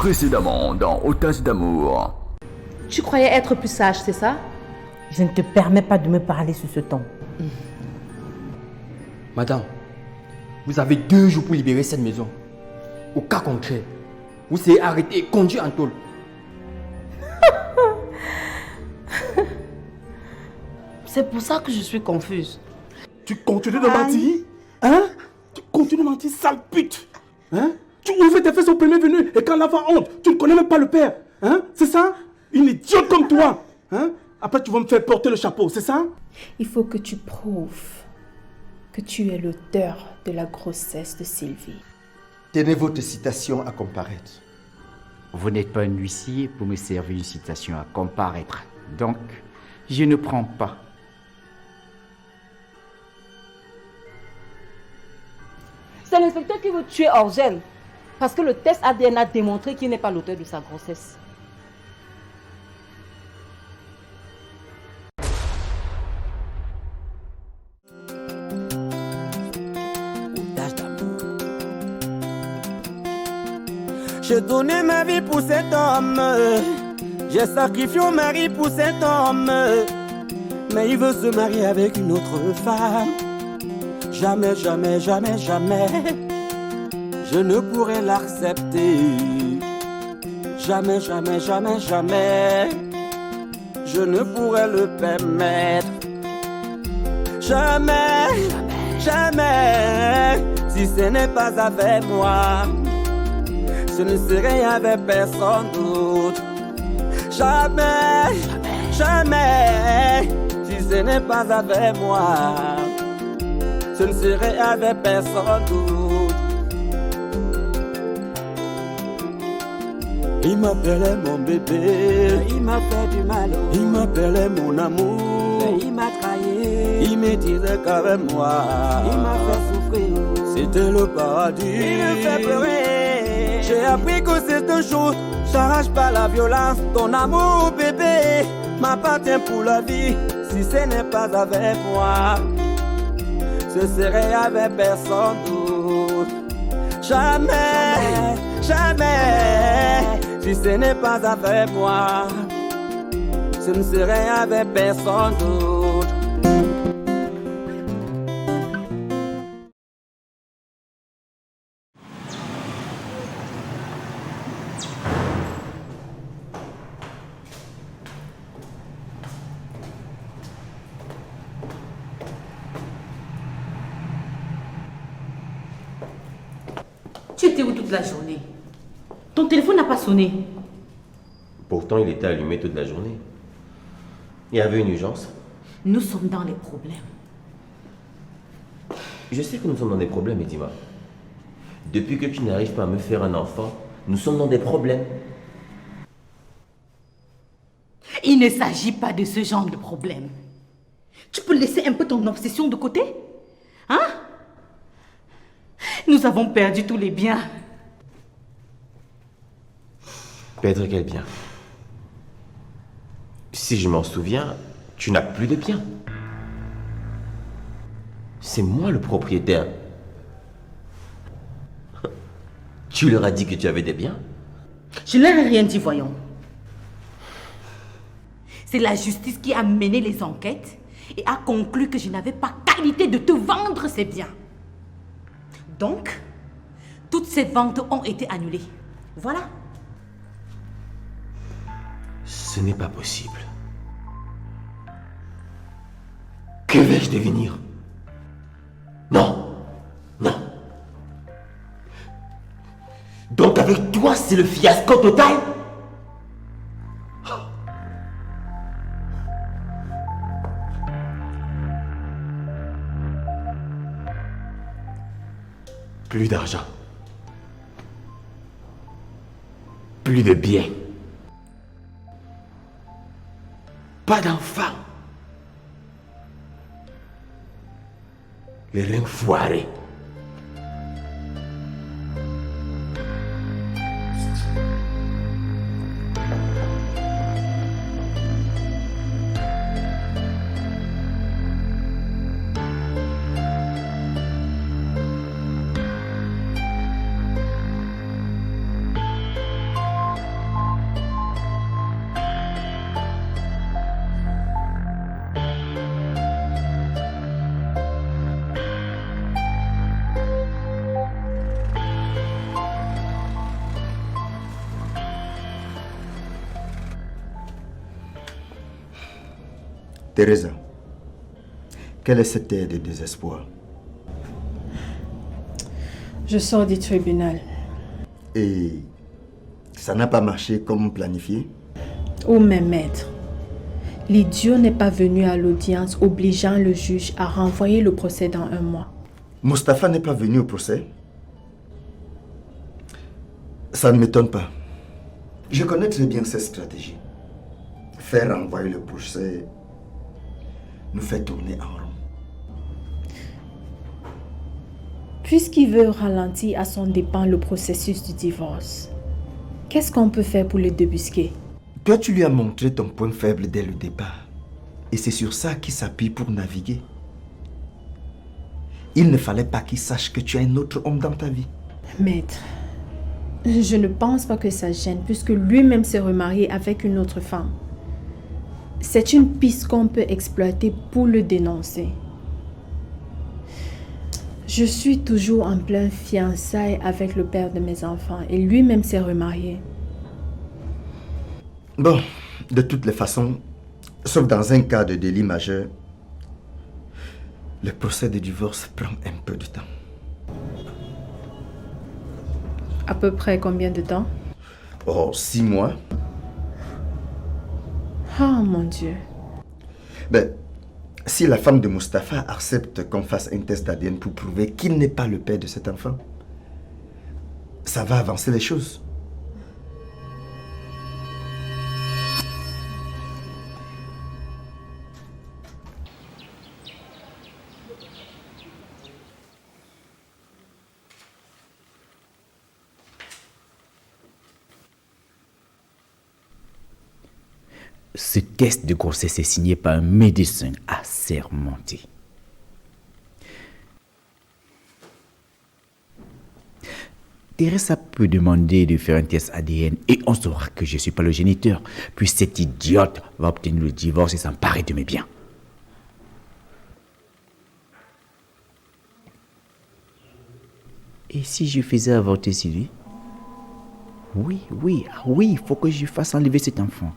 Précédemment dans Otage d'amour. Tu croyais être plus sage, c'est ça? Je ne te permets pas de me parler sous ce ton. Madame, vous avez 2 jours pour libérer cette maison. Au cas contraire, vous serez arrêté et conduit en tôle. C'est pour ça que je suis confuse. Tu continues de mentir? Hein? Tu continues de mentir, sale pute! Hein? Tu ouvres tes fesses au premier venu et quand l'enfant honte, tu ne connais même pas le père. Hein? C'est ça? Une idiote comme toi! Hein? Après, tu vas me faire porter le chapeau, c'est ça? Il faut que tu prouves que tu es l'auteur de la grossesse de Sylvie. Tenez votre citation à comparaître. Vous n'êtes pas un huissier pour me servir une citation à comparaître. Donc, je ne prends pas. C'est l'inspecteur qui veut tuer Orgel. Parce que le test ADN a démontré qu'il n'est pas l'auteur de sa grossesse. J'ai donné ma vie pour cet homme. J'ai sacrifié mon mari pour cet homme. Mais il veut se marier avec une autre femme. Jamais, jamais, jamais, jamais je ne pourrai l'accepter. Jamais, jamais, jamais, jamais je ne pourrai le permettre. Jamais, jamais, si ce n'est pas avec moi, ce ne serait avec personne d'autre. Jamais, jamais, si ce n'est pas avec moi, ce ne serait avec personne d'autre. Il m'appelait mon bébé, il m'a fait du mal. Il m'appelait mon amour, mais il m'a trahi. Il me disait qu'avec moi, il m'a fait souffrir. C'était le paradis. Il me fait pleurer. J'ai appris que c'est un jour, j'arrache pas la violence. Ton amour bébé m'appartient pour la vie. Si ce n'est pas avec moi, ce serait avec personne d'autre. Jamais, jamais, si ce n'est pas avec moi, ce ne serait avec personne d'autre. Tu étais où toute la journée? Ton téléphone n'a pas sonné. Pourtant, il était allumé toute la journée. Il y avait une urgence. Nous sommes dans les problèmes. Je sais que nous sommes dans des problèmes, Edima. Depuis que tu n'arrives pas à me faire un enfant, nous sommes dans des problèmes. Il ne s'agit pas de ce genre de problème. Tu peux laisser un peu ton obsession de côté? Hein? Nous avons perdu tous les biens. Perdre quel bien? Si je m'en souviens, tu n'as plus de biens. C'est moi le propriétaire. Tu leur as dit que tu avais des biens? Je ne leur ai rien dit, voyons. C'est la justice qui a mené les enquêtes et a conclu que je n'avais pas qualité de te vendre ces biens. Donc, toutes ces ventes ont été annulées. Voilà. Ce n'est pas possible. Que vais-je devenir? Non, non. Donc avec toi, c'est le fiasco total? Plus d'argent. Plus de biens. Pas d'enfants. Les reins foirés. Teresa, quelle est cette air de désespoir? Je sors du tribunal. Et ça n'a pas marché comme planifié? Oh, mes maîtres, l'idiot n'est pas venu à l'audience obligeant le juge à renvoyer le procès dans 1 mois. Mustapha n'est pas venu au procès? Ça ne m'étonne pas. Je connais très bien cette stratégie. Faire renvoyer le procès nous fait tourner en rond. Puisqu'il veut ralentir à son dépens le processus du divorce, qu'est-ce qu'on peut faire pour le débusquer? Toi, tu lui as montré ton point faible dès le départ. Et c'est sur ça qu'il s'appuie pour naviguer. Il ne fallait pas qu'il sache que tu as un autre homme dans ta vie. Maître, je ne pense pas que ça gêne puisque lui-même s'est remarié avec une autre femme. C'est une piste qu'on peut exploiter pour le dénoncer. Je suis toujours en plein fiançailles avec le père de mes enfants et lui-même s'est remarié. Bon, de toutes les façons, sauf dans un cas de délit majeur, le procès de divorce prend un peu de temps. À peu près combien de temps? Oh, 6 mois. Oh mon Dieu. Ben, si la femme de Mustapha accepte qu'on fasse un test d'ADN pour prouver qu'il n'est pas le père de cet enfant, ça va avancer les choses. Ce test de grossesse est signé par un médecin assermenté. Teresa peut demander de faire un test ADN et on saura que je ne suis pas le géniteur. Puis cette idiote va obtenir le divorce et s'emparer de mes biens. Et si je faisais avorter Sylvie? Oui, il faut que je fasse enlever cet enfant.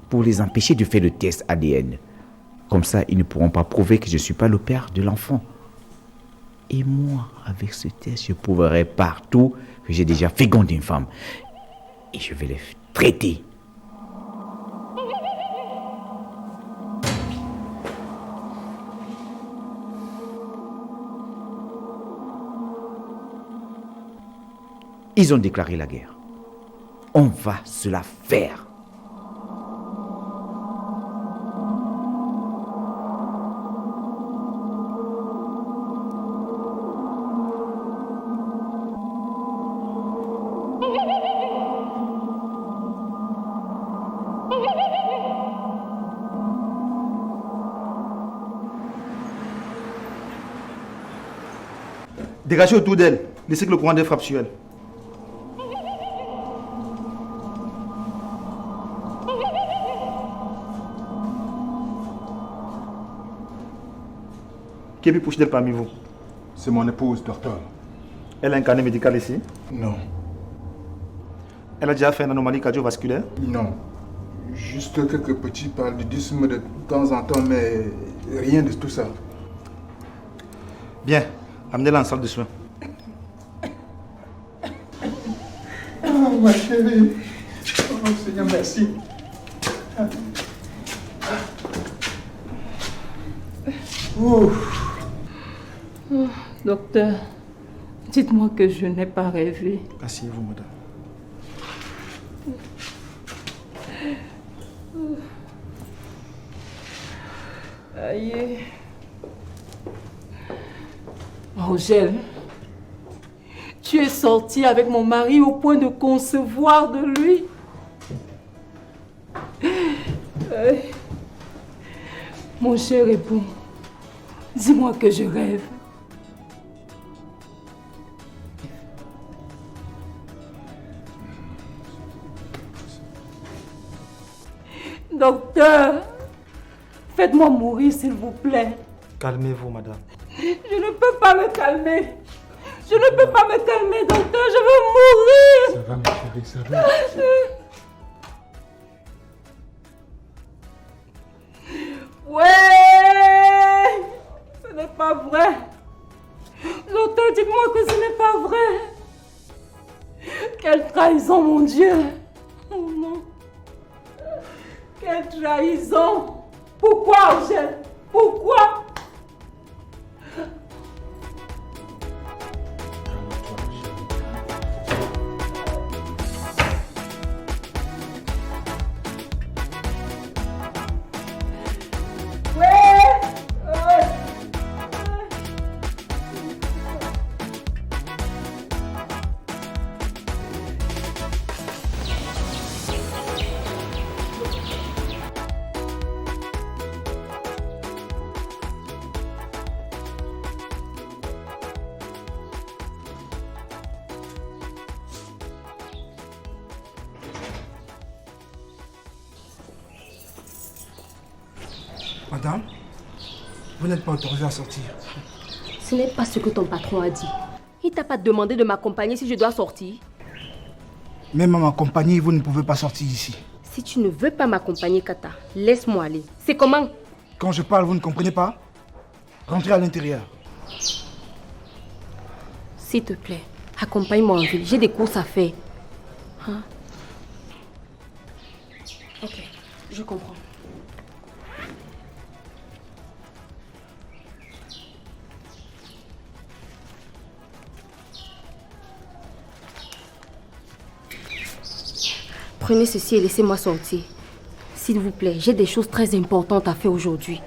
Pour les empêcher de faire le test ADN. Comme ça, ils ne pourront pas prouver que je ne suis pas le père de l'enfant. Et moi, avec ce test, je prouverai partout que j'ai déjà fécondé une femme. Et je vais les traiter. Ils ont déclaré la guerre. On va se la faire. Dégagez autour d'elle. Laissez que le courant d'air frappe sur elle. Qui est plus proche d'elle parmi vous? C'est mon épouse, docteur. Elle a un carnet médical ici? Non. Elle a déjà fait une anomalie cardiovasculaire? Non. Juste quelques petits paludismes de temps en temps, mais rien de tout ça. Bien. Amenez-la en salle de soins. Oh, ma chérie. Oh, Seigneur, merci. Oh, docteur, dites-moi que je n'ai pas rêvé. Asseyez-vous, madame. Aïe. Angèle, tu es sortie avec mon mari au point de concevoir de lui. Mon cher époux, dis-moi que je rêve. Docteur, faites-moi mourir s'il vous plaît. Calmez-vous, madame. Je ne peux pas me calmer. Je ne peux pas me calmer, docteur. Je veux mourir. Ça va, ma chérie, ça va. Quelle trahison, mon Dieu! Oh non! Quelle trahison! Pourquoi, Angèle? Pourquoi? Madame, vous n'êtes pas autorisée à sortir. Ce n'est pas ce que ton patron a dit. Il t'a pas demandé de m'accompagner si je dois sortir. Même à m'accompagner, vous ne pouvez pas sortir ici. Si tu ne veux pas m'accompagner, Kata, laisse-moi aller. C'est comment? Quand je parle, vous ne comprenez pas? Rentrez à l'intérieur. S'il te plaît, accompagne-moi en ville. J'ai des courses à faire. Hein? Ok, je comprends. Prenez ceci et laissez-moi sortir. S'il vous plaît, j'ai des choses très importantes à faire aujourd'hui.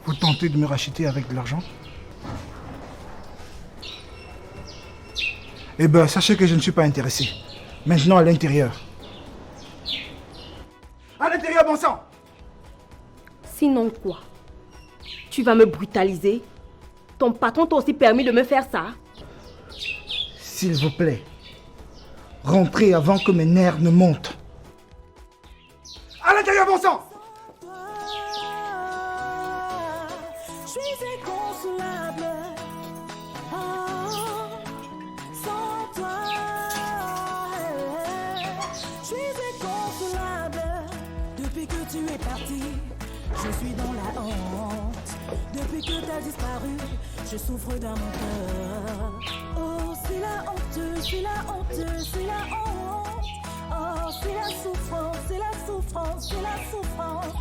Vous tentez de me racheter avec de l'argent? Eh bien, sachez que je ne suis pas intéressé. Maintenant, à l'intérieur. À l'intérieur, bon sang! Sinon quoi? Tu vas me brutaliser? Ton patron t'a aussi permis de me faire ça? S'il vous plaît, rentrez avant que mes nerfs ne montent. À l'intérieur, bon sang! Je suis inconsolable. Sans toi, je suis inconsolable. Depuis que tu es parti, je suis dans la honte. Depuis que tu as disparu, je souffre dans mon cœur. Oh, c'est la honte, c'est la honte, c'est la honte. Oh, c'est la souffrance, c'est la souffrance, c'est la souffrance.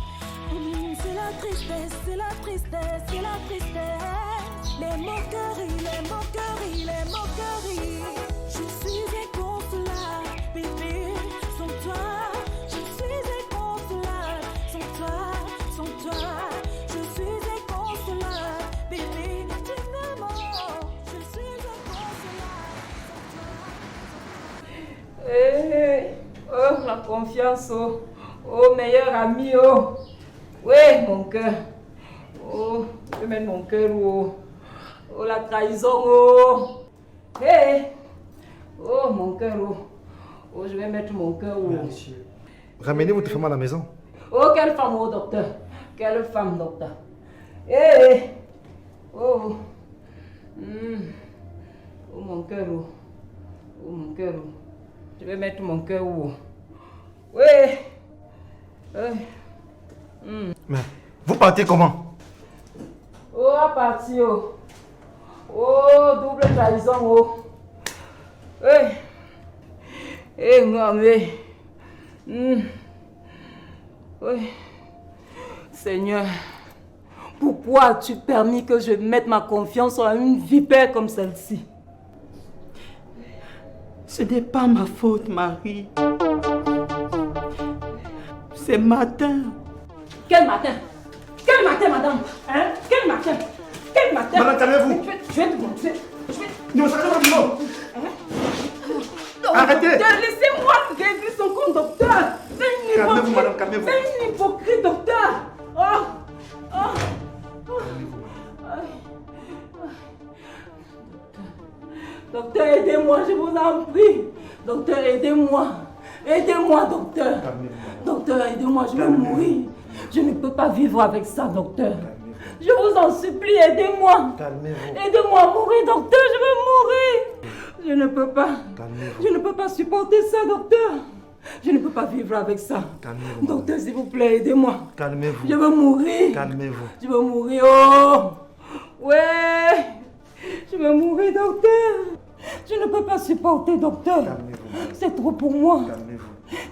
C'est la tristesse, c'est la tristesse, c'est la tristesse. Les moqueries, les moqueries, les moqueries. Je suis inconsolable, bébé, sans toi. Je suis inconsolable, sans toi, sans toi. Je suis inconsolable, bébé, tu me mens. Je suis inconsolable, sans toi. Hey, oh, la confiance, oh, oh, meilleur ami, oh. Oui, mon cœur. Oh, je mets mon cœur, oh. Oh, la trahison, oh. Hey. Oh, mon cœur, oh. Oh, je vais mettre mon cœur, oh. Monsieur. Ramenez votre femme à la maison. Oh, quelle femme, oh, docteur. Quelle femme, docteur. Hey. Oh. Oh, mon cœur, oh. Oh, mon cœur, oh. Je vais mettre mon cœur, oh. Oui. Mais vous partez comment? Oh, à partir, oh. Oh, double trahison, oh. Hey. Hey, maman. Oui. Seigneur, pourquoi as-tu permis que je mette ma confiance en une vipère comme celle-ci? Ce n'est pas ma faute, Marie. C'est matin. Quel matin? Quel matin, madame? Hein? Quel matin? Quel matin? Madame, calmez-vous. Je vais te montrer. Non, ça va pas. Arrêtez. Laissez-moi régler son compte, docteur. C'est une hypocrite. Calmez-vous, madame, calmez-vous. C'est une hypocrite, docteur. Oh. Oh. Oh. Docteur, aidez-moi, je vous en prie. Docteur, aidez-moi. Aidez-moi, docteur. Docteur, aidez-moi, je vais mourir. Je ne peux pas vivre avec ça, docteur. Je vous en supplie, aidez-moi. Aidez-moi à mourir, docteur, je veux mourir. Je ne peux pas. Je ne peux pas supporter ça, docteur. Je ne peux pas vivre avec ça. Docteur, s'il vous plaît, aidez-moi. Calmez-vous. Je veux mourir. Calmez-vous. Je veux mourir, oh. Ouais. Je veux mourir, docteur. Je ne peux pas supporter, docteur. C'est trop pour moi.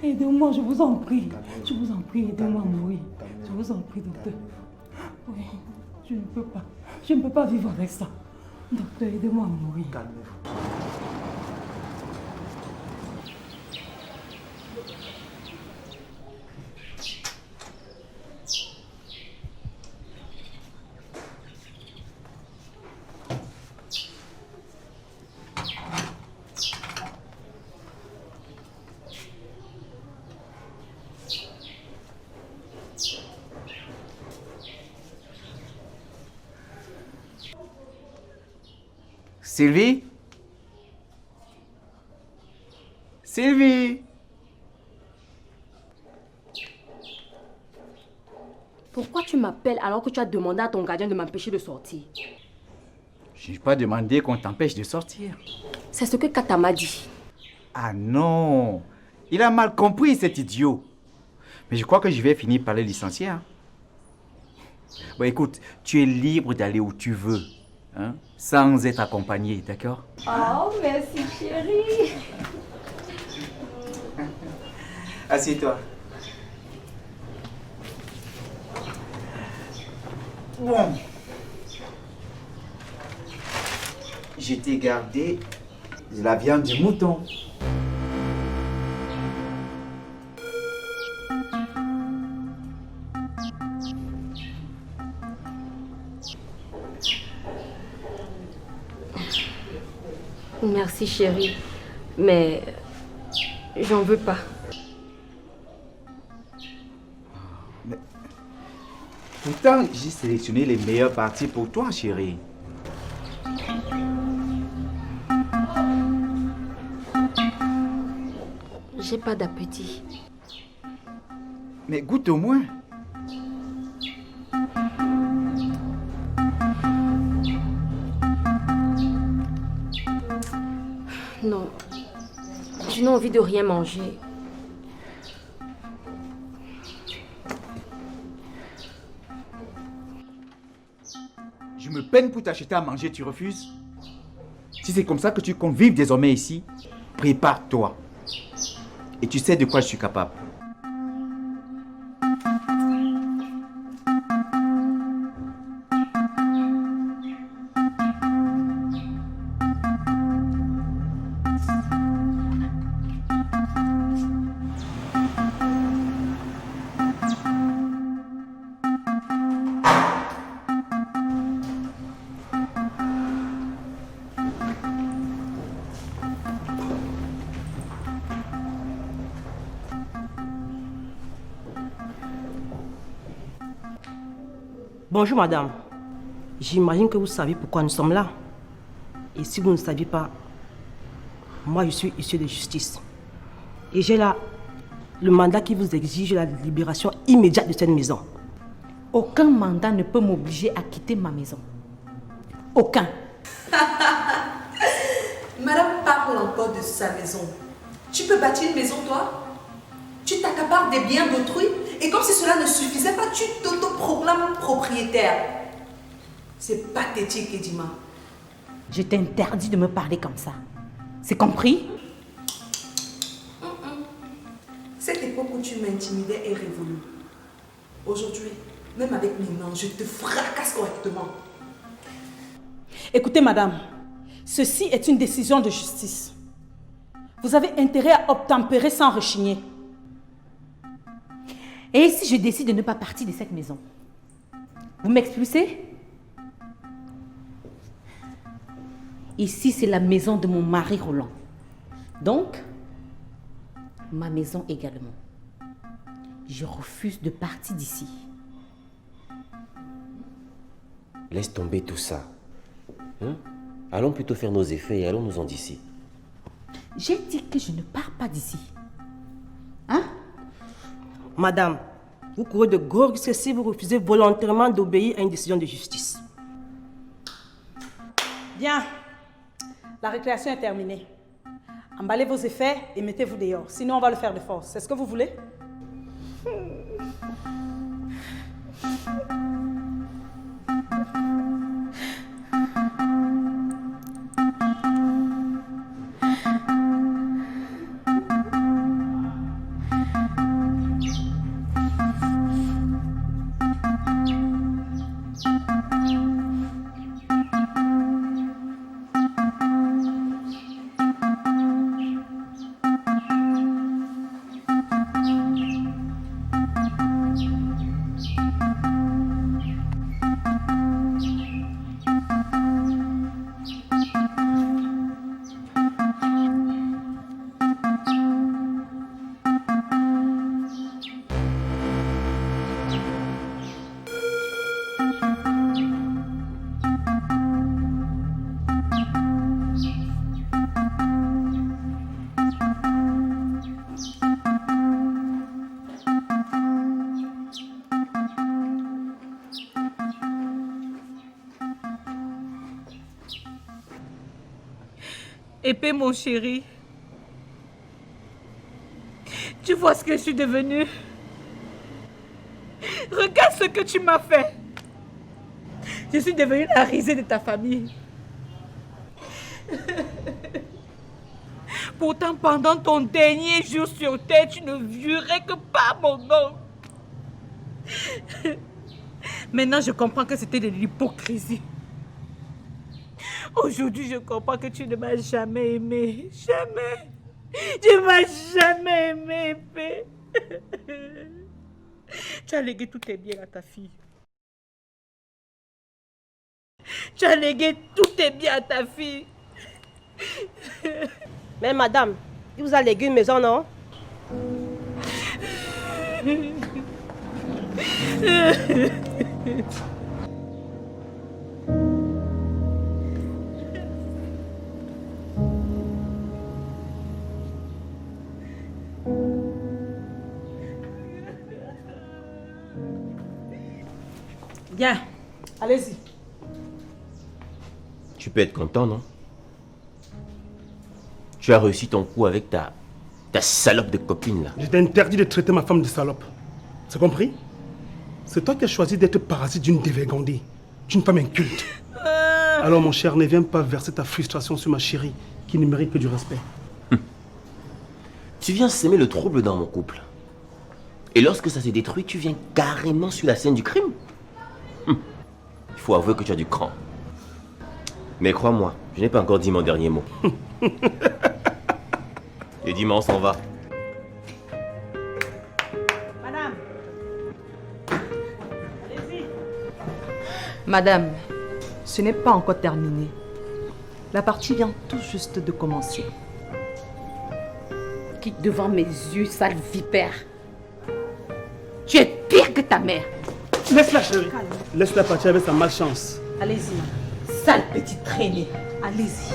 Aidez-moi, je vous en prie. Je vous en prie, aidez-moi à mourir. Je vous en prie, docteur. Oui, je ne peux pas. Je ne peux pas vivre avec ça. Docteur, aidez-moi à mourir. Sylvie? Sylvie? Pourquoi tu m'appelles alors que tu as demandé à ton gardien de m'empêcher de sortir? Je n'ai pas demandé qu'on t'empêche de sortir. C'est ce que Kata m'a dit. Ah non! Il a mal compris, cet idiot. Mais je crois que je vais finir par le licencier. Hein? Bon, écoute, tu es libre d'aller où tu veux. Hein? Sans être accompagné, d'accord? Oh, merci chérie. Assieds-toi. Bon. Je t'ai gardé de la viande du mouton. Merci chérie, mais j'en veux pas. Mais... Pourtant, j'ai sélectionné les meilleures parties pour toi, chérie. J'ai pas d'appétit. Mais goûte au moins. Non, je n'ai envie de rien manger. Je me peine pour t'acheter à manger, tu refuses? Si c'est comme ça que tu comptes vivre désormais ici, prépare-toi. Et tu sais de quoi je suis capable. Bonjour madame. J'imagine que vous savez pourquoi nous sommes là. Et si vous ne saviez pas, moi je suis huissier de justice. Et j'ai là le mandat qui vous exige la libération immédiate de cette maison. Aucun mandat ne peut m'obliger à quitter ma maison. Aucun. Madame parle encore de sa maison. Tu peux bâtir une maison, toi? Tu t'accapares des biens d'autrui et comme si cela ne suffisait pas, tu t'autoproclames propriétaire. C'est pathétique, Edima. Je t'interdis de me parler comme ça. C'est compris? Cette époque où tu m'intimidais est révolue. Aujourd'hui, même avec mes mains, je te fracasse correctement. Écoutez, madame, ceci est une décision de justice. Vous avez intérêt à obtempérer sans rechigner. Et si je décide de ne pas partir de cette maison? Vous m'expulsez? Ici, c'est la maison de mon mari Roland. Donc, ma maison également. Je refuse de partir d'ici. Laisse tomber tout ça. Hein? Allons plutôt faire nos effets et allons-nous-en d'ici. J'ai dit que je ne pars pas d'ici. Hein? Madame, vous courez de gros risques si vous refusez volontairement d'obéir à une décision de justice. Bien. La récréation est terminée. Emballez vos effets et mettez-vous dehors. Sinon, on va le faire de force. C'est ce que vous voulez? Épée, mon chéri. Tu vois ce que je suis devenue? Regarde ce que tu m'as fait. Je suis devenue la risée de ta famille. Pourtant, pendant ton dernier jour sur terre, tu ne jurais que par mon nom. Maintenant, je comprends que c'était de l'hypocrisie. Aujourd'hui, je comprends que tu ne m'as jamais aimé. Jamais. Tu ne m'as jamais aimé, Épée. Tu as légué tous tes biens à ta fille. Tu as légué tous tes biens à ta fille. Mais madame, il vous a légué une maison, non? Bien, allez-y. Tu peux être content, non? Tu as réussi ton coup avec ta salope de copine, là. Je t'ai interdit de traiter ma femme de salope. C'est compris? C'est toi qui as choisi d'être parasite d'une dévergondée, d'une femme inculte. Alors mon cher, ne viens pas verser ta frustration sur ma chérie, qui ne mérite que du respect. Tu viens semer le trouble dans mon couple. Et lorsque ça s'est détruit, tu viens carrément sur la scène du crime. Il faut avouer que tu as du cran. Mais crois-moi, je n'ai pas encore dit mon dernier mot. Et dis-moi, on s'en va. Madame. Allez-y. Madame, ce n'est pas encore terminé. La partie vient tout juste de commencer. Quitte devant mes yeux, sale vipère. Tu es pire que ta mère. Laisse-la, chérie. Laisse-la partir avec sa malchance. Allez-y, sale petite traînée. Allez-y.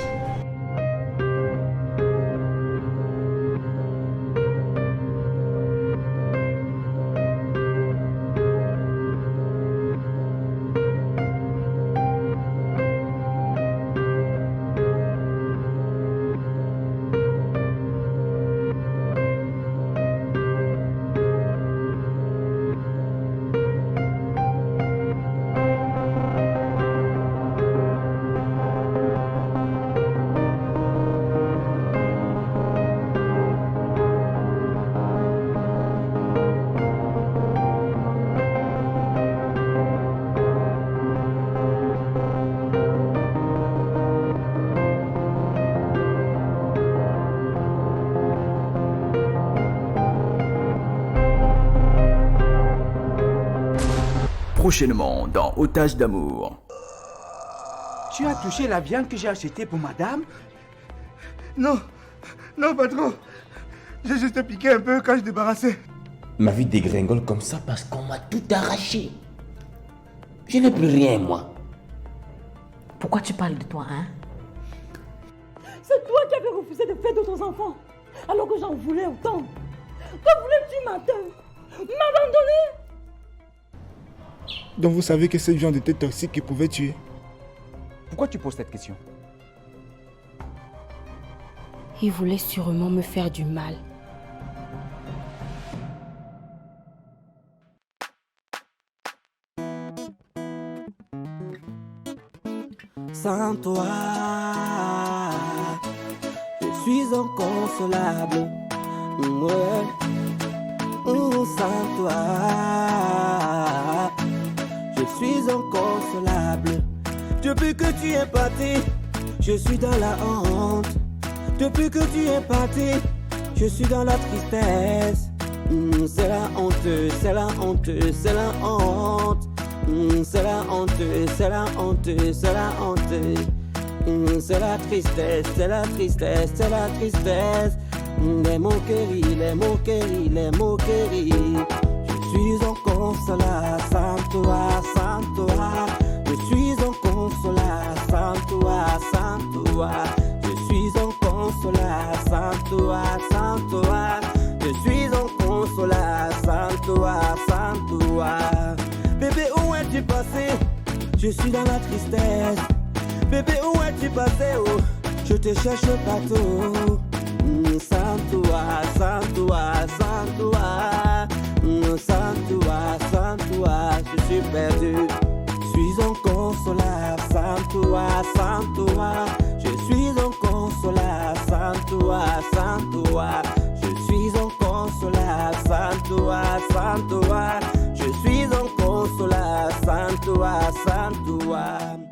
Prochainement dans Otage d'amour. Tu as touché la viande que j'ai achetée pour madame? Non, non patron. J'ai juste piqué un peu quand je débarrassais. Ma vie dégringole comme ça parce qu'on m'a tout arraché. Je n'ai plus rien, moi. Pourquoi tu parles de toi, hein? C'est toi qui avais refusé de faire d'autres enfants, alors que j'en voulais autant. Que voulais-tu, madame? M'abandonner? Donc vous savez que cette viande était toxique et pouvait tuer. Pourquoi tu poses cette question? Il voulait sûrement me faire du mal. Sans toi, je suis inconsolable. Ouais. Sans toi, je suis inconsolable. Depuis que tu es parti, je suis dans la honte. Depuis que tu es parti, je suis dans la tristesse. C'est la honte, c'est la honte, c'est la honte. C'est la honte, c'est la honte, c'est la honte. C'est la tristesse, c'est la tristesse, c'est la tristesse. Les moqueries, les moqueries, les moqueries. Je suis inconsolable sans toi, sans toi. Je suis inconsolable sans toi, sans toi. Je suis inconsolable sans toi, sans toi. Je suis inconsolable sans toi, sans toi. Bébé, où es-tu passé? Je suis dans la tristesse. Bébé, où es-tu passé? Oh, Je te cherche partout. Sans toi, sans toi, sans toi. Sans toi, sans toi, je suis perdu. Je suis inconsolable sans toi, sans toi. Je suis inconsolable sans toi, sans toi. Je suis inconsolable sans toi, sans toi. Je suis inconsolable sans toi, sans toi.